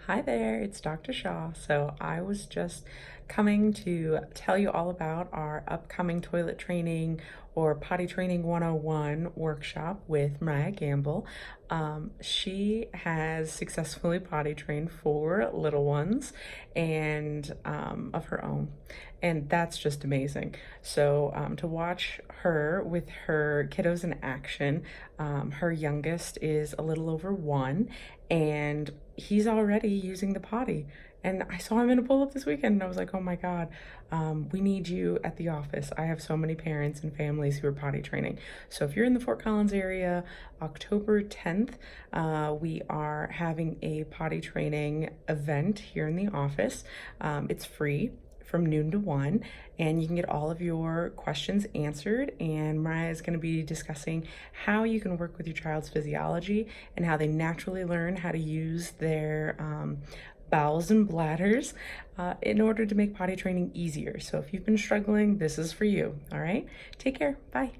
Hi there, it's Dr. Shaw. So I was just coming to tell you all about our upcoming toilet training or potty training 101 workshop with Mariah Gamble. She has successfully potty trained 4 little ones and of her own. And that's just amazing. So to watch her with her kiddos in action, her youngest is a little over 1 and he's already using the potty. And I saw him in a pull-up this weekend and I was like, oh my God, we need you at the office. I have so many parents and families who are potty training. So if you're in the Fort Collins area, October 10th, we are having a potty training event here in the office. It's free from noon to 1, and you can get all of your questions answered. And Mariah is going to be discussing how you can work with your child's physiology and how they naturally learn how to use their bowels and bladders in order to make potty training easier. So if you've been struggling, this is for you. All right, take care. Bye.